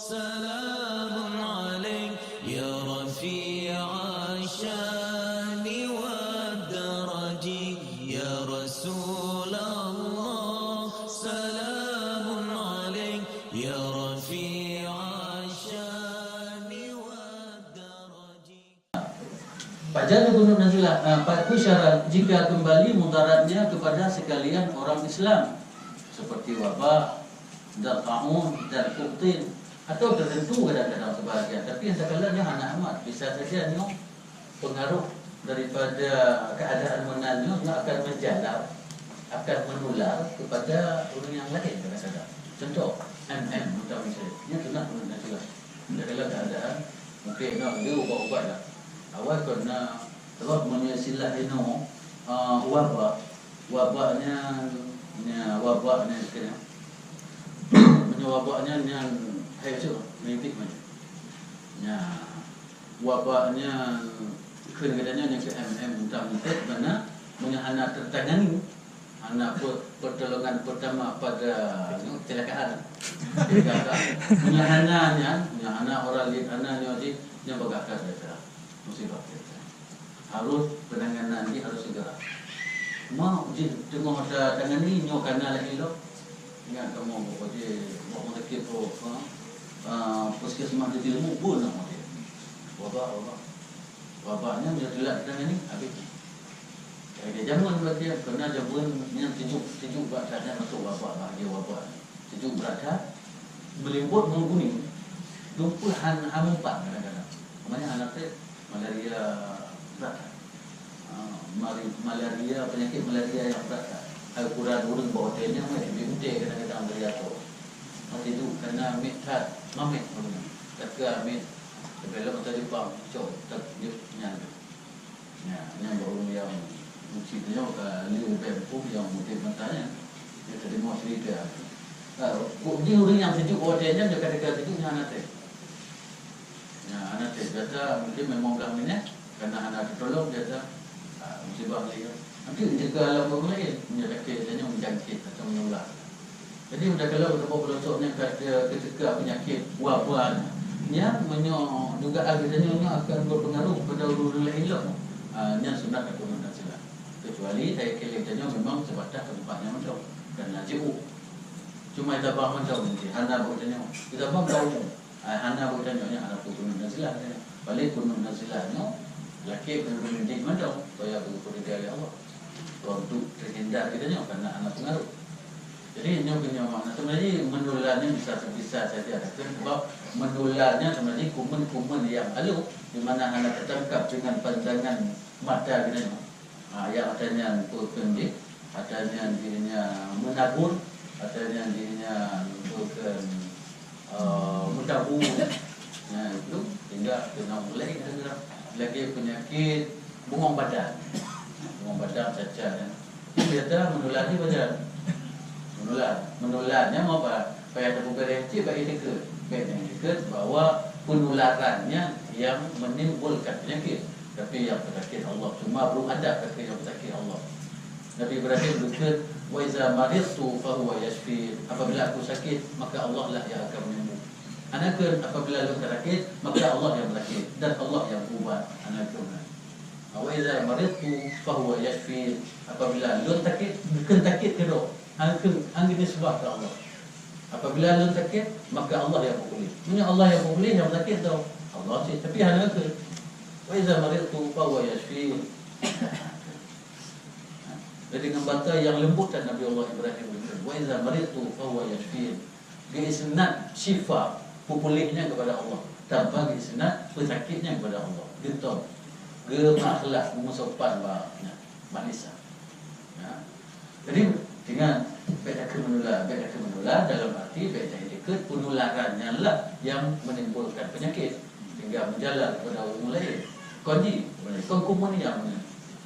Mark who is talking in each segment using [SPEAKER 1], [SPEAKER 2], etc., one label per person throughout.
[SPEAKER 1] سلام عليك يا رفيع الشان والدرج يا رسول الله سلام عليك يا رفيع الشان والدرج.
[SPEAKER 2] Fajar Gunung Nazilah, itu syarat jika kembali mudaratnya kepada sekalian orang Islam seperti wabak, dan ta'un, dan kubtin, atau tertentu kadang-kadang sebahagian. Tapi yang sekalanya anak amat bisa saja pengaruh daripada keadaan menanyo akan menjalar, akan menular kepada orang yang lain kadang-kadang. Contoh macam misalnya, ini kena Gunung Nazilah. Dalam keadaan mungkin dia ubat-ubat lah. Awal kena terus menyesilah wabaknya kena wabaknya yang hasil mimpi macam wabaknya kadang-kadangnya yang ke tentang mana anak tertangani anak pertolongan pertama pada kecelakaan anak orang lihat anaknya yang bergakas saja musibah kita. Harus penanganan ini harus segera. Mau tengok ada tangan ni nyok kana lagi lo. Ingat kamu mau sakit puskesmas di ilmu pun nak dia. Wabaknya dia gelak tangan ni habis. Dia jamun bagi kena jamun yang sejuk badannya masuk wabak dia wabak. Sejuk berada melimput menguning. Lumpur hampa kadang-kadang. Maknanya anak dia malaria berat, malaria penyakit malaria yang berat. Al-Quran urang bawa hotelnya lebih kadang-kadang beriatur. Mati itu kerana mithat mamet punya. Takkan mit belok tadi bang cok tak nyang. Yang baru yang mestinya liu bempu yang mungkin mentanya. Dia tadi mau cerita. Dia orang yang sejuk hotelnya dia kata-kata sejuknya anak dia. Anak dia kata mungkin memang kami karena anak ditolong dia kata musibah lagi. Nanti jaga alam orang lain menyakit dan menjangkit atau menular. Jadi sudah kalau tempat pelosoknya ketika penyakit wabak yang juga agaknya akan berpengaruh pada orang lain lah. Yang sunat atau Nazilah. Kecuali saya kira memang sebatas tempatnya macam dan najib. Cuma kita faham macam ni. Hana bertanya. Kita faham tahu. Hana bertanya anak Gunung Nazilah. Balik Gunung Nazilahnya laki bermendik macam supaya berkumpul dari Allah. Untuk terhindar kita karena anak pengaruh. Jadi punya makna sebenarnya menularnya bisa saja. Sebab menularnya sebenarnya kuman-kuman yang halu di mana anak tertangkap dengan pandangan mata kita. Yang adanya berpendik, adanya dirinya menabur, adanya dirinya mutabu. Itu hingga kena mulai lagi penyakit bungong badan saja. Itu biasa menular ni badan. Menularnya mau apa? Supaya ada beberapa bagi dekat bahawa penularannya yang menimbulkan penyakit. Tapi yang penyakit Allah cuma belum ada kata yang penyakit Allah. Nabi Ibrahim berkata, "Wa iza maridtu fa huwa yashfi." Apabila aku sakit, maka Allah lah yang akan menyembuh. Anakku apabila lu sakit, maka Allah yang sakit dan Allah yang ubat anakku. Wa iza maridtu fa huwa yashfi. Apabila lu sakit, bukan sakit kedua. Angin disebab ke Allah. Apabila lu sakit, maka Allah yang pulih. Punya Allah yang pulih, yang sakit tau. Allah sih, tapi anakku. Wa iza maridtu fa huwa yashfi. Jadi dengan bahasa yang lembut dan Nabi Allah Ibrahim berkata, "Wa iza maridtu fa huwa yashfi." Biisnad syifa, pulihnya kepada Allah. Tanpa biisnad pesakitnya kepada Allah. Gitu. Gemaklah musopan manisah. Jadi dengan beda menular dalam arti beda dekat penularannya lah yang menimbulkan penyakit hingga menjalar kepada orang lain. Kunci, kuman yang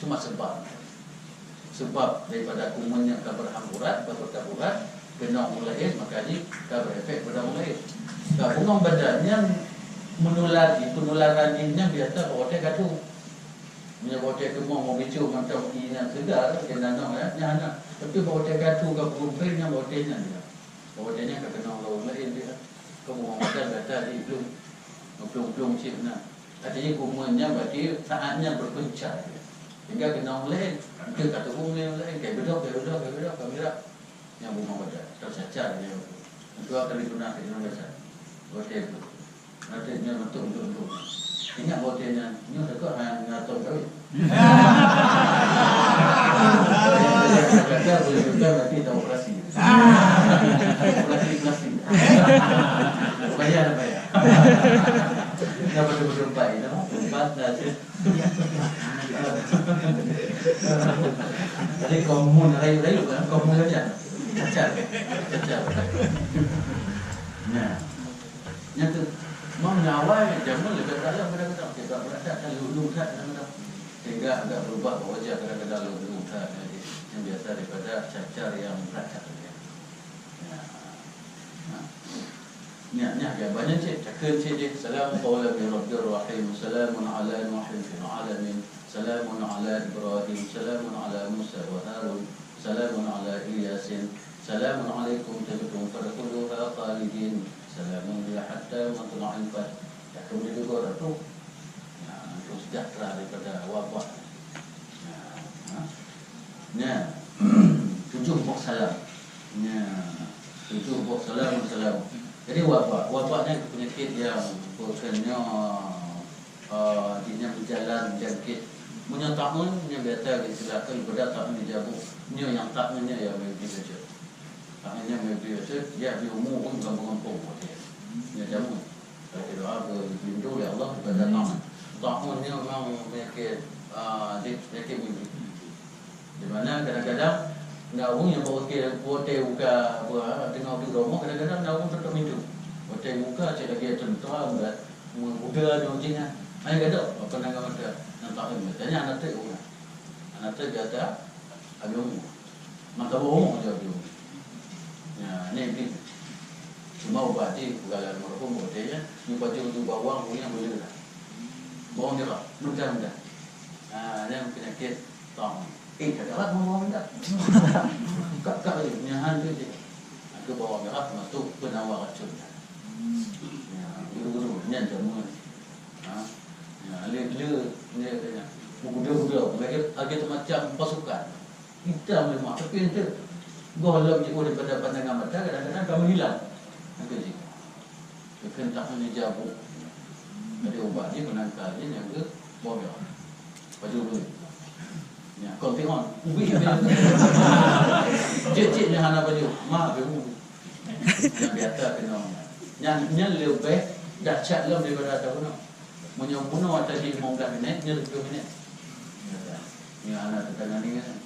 [SPEAKER 2] cuma sebab daripada kumannya berhamburan, kena orang lain, maka ini berefek pada orang lain. Bungong badan yang penularan ini biasa bawa dia gaduh. Punya bawa dia kemau mau bicu macam ini yang segar, kena anak. Tapi bawa dia gaduh ke perempuan yang bawa dia ke kena orang lain dia. Kemudian kata di belum cip na. Artinya kumanya berarti saatnya berpencar. Hingga kena lain, kita kata lain, kayak bedok. Yang bunga pada tercacar dia. Itu akan digunakan di Indonesia. Hotel itu. Nantinya untuk. Ingat hotelnya, ini dekat hanya ngatur kau. Kata boleh juga nanti kita operasi. Operasi plastik. Bayar. Dapat berempat itu, empat nasi. Jadi komun rayu kan, komun aja. Cacar. Nah, nyata mau nyawai jangan lebih dalam kadang-kadang kita berada terlalu kadang-kadang sehingga agak berubah wajah kadang-kadang lebih luka yang biasa daripada cacar yang berat. Nah, banyak cik cakap cik salamun qawlan min rabbir rahim, salamun ala nuhin fil alamin, salamun ala ibrahim, salamun ala musa wa harun, salamun ala ilyasin, salamun alaikum tabtum fadkhuluha khalidin, salamun ya hatta matla'il fajr. Cakap dia juga tu. Terus sejahtera daripada wabak. Nah, 7 buah salam. Nah, 7 buah salam. Jadi wabaknya penyakit yang bukannya dia berjalan jangkit. Punya tahun yang biasa disilakan pada tahun dijabuk. Ini yang tahunnya yang lebih kecil. Tahunnya lebih kecil dia di umur pun gampang-gampang dia. Dia jamu. Kalau doa berlindung oleh Allah kepada tahun. Tahunnya memang penyakit penyakit begini. Di mana kadang-kadang naung yang bawa hotel buka tengah di rumah kadang-kadang naung tetap hidup. Hotel buka cik lagi tentram dah. Muda ni ujinya. Ai gadak apa nak ada. Nampak ni tanya anak tu. Anak tu kata agak mata bohong dia tu. Ya, ni bit. Cuma ubat ni bukan merhum hotelnya. Ni baju tu bawang punya boleh dah. Bohong dia lah. Mudah-mudah. Yang penyakit tahun. Kadang-kadang ngomong tak. Kak ni, nyahan tu je. Aku bawa merah masuk penawar racun. Guru-guru, ni jamu. Lila, ni katanya. Muda-muda, agak macam pasukan. Hitam memang, tapi itu golong je daripada pandangan mata, kadang-kadang kamu hilang. Itu je. Kekentaan ni jabuk. Ada ubat ni, penangkal ni, yang ke bawa merah. Baju dulu. Ya, kau tengok, ubi cik ni hana baju, mak baju. Yang biasa kena. Yang lebih dahsyat lebih daripada apa nak? Menyempurna tadi 15 minit, ni 20 minit. Ni anak tetangga ni kan.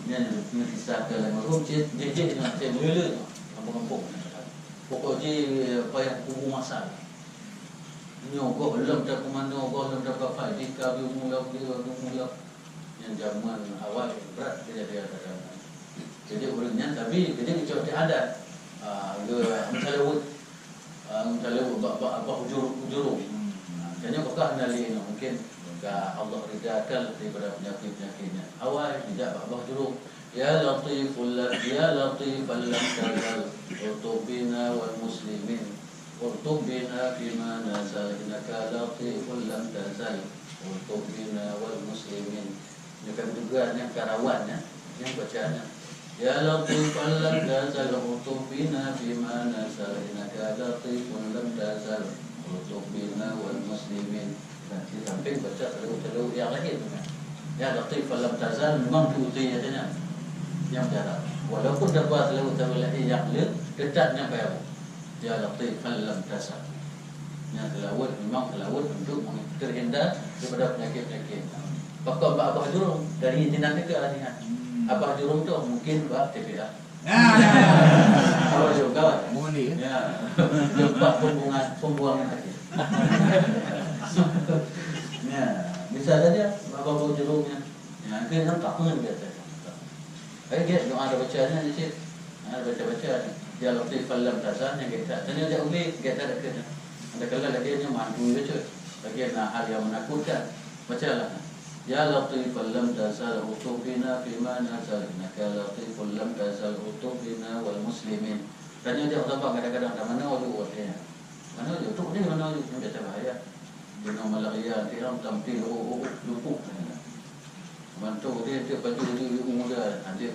[SPEAKER 2] Ni kisah ke lain marum cik ni macam mula kampung-kampung. Pokoknya payah kubu masak. Nyogok belum dah komando, belum dah apa, jika mula yang zaman awal berat dia ada. Jadi orangnya tapi dia cuba ada mentalawut apa hujur. Jadi apakah nali mungkin Allah ridakan daripada penyakit-penyakitnya. Awal tidak apa hujur. Ya latiful lam tazal utubina wal muslimin. Urtub bina fima nazal innaka latiful lam tazal urtub bina wal muslimin. Ini kan juga yang karawannya yang bacanya ya latiful lam tazal urtub bina fima nazal innaka latiful lam tazal urtub bina wal muslimin. Di samping baca terlalu yang lain ya latiful lam tazal memang diuti katanya yang jarak walaupun dapat terlalu yang dekatnya bayar. Ya Latif lam tazal. Yang telawut memang telawut untuk terhindar daripada penyakit-penyakit. Pakar Abah Jurung dari jinak ke artinya. Abah Jurung tu mungkin buat TPA. Abah Jurung kawan.
[SPEAKER 3] Boleh.
[SPEAKER 2] Ya. Lepas pembuangan akhir. Ya, bisa saja Abah Jurungnya. Ya, kita tak pernah biasa. Dia doa ada bacanya di situ. Ada baca-baca. Ya Latif lam tazal yang kita tanya dia uli kita ada kena. Ada kala lagi nya mandu baca. Lagi nak hal yang menakutkan. Bacalah. Ya Latif lam tazal utubina fi ma nazal innaka Latif lam tazal utubina wal muslim Tanya dia orang Sabah kadang-kadang dah mana oju dia. Mana oju tu ni mana oju yang biasa bahaya. Dengan malaria dia orang tampil lumpuh. Mantu dia baju dia muda ada.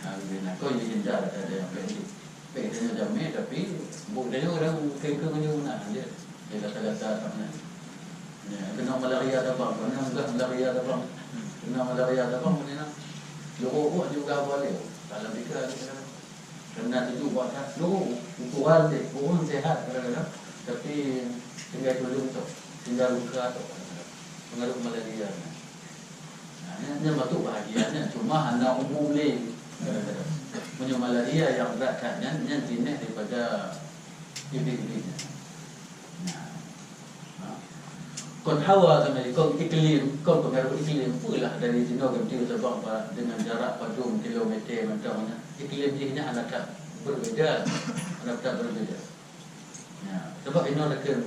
[SPEAKER 2] Nah, kau ini hindar ada yang pendek. Pendeknya jamnya tapi bukannya orang ke mana dia. Dia kata-kata apa ni. Ya, kena malaria ada bang, kena malaria ada bang. Kena malaria ada bang ni nak. Loro juga boleh. Kalau mereka kena itu buat kan. Loro ukuran dia, ukuran sehat kadang-kadang. Tapi tinggal dulu tu, tinggal luka tu. Pengaruh malaria. Nah, ini betul bahagianya. Cuma hanya umum le. Punya malaria yang berat kan, yang jenis daripada iblis-iblisnya. Kon hawa sama kon iklim, kon pengaruh iklim pula dari sini ganti sebab dengan jarak padung kilometer macamnya. Iklim dia anak tak berbeza, anak tak berbeza. Ya, sebab ini dekat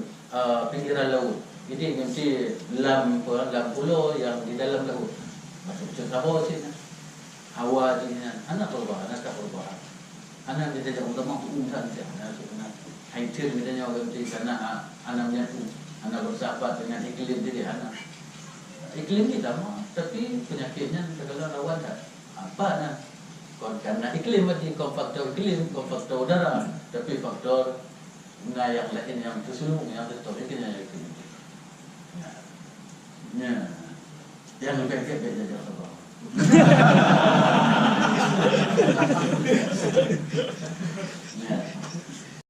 [SPEAKER 2] pinggiran laut. Jadi ganti lam pulau yang di dalam laut. Masuk ke Sabah sini. Hawa dia anak berubah, anak tak berubah. Anak kita jangan utama umtan dia, anak sebenarnya. Haitir kita jangan ganti karena anaknya tu. Anak bersahabat dengan iklim diri anak. Iklim kita mah, tapi penyakitnya segala rawan tak. Apa nak? Karena iklim berarti kau faktor iklim, kau faktor udara, tapi faktor yang lain yang terselubung yang tetap iklimnya iklim. Ya, yang lebih baik saja apa.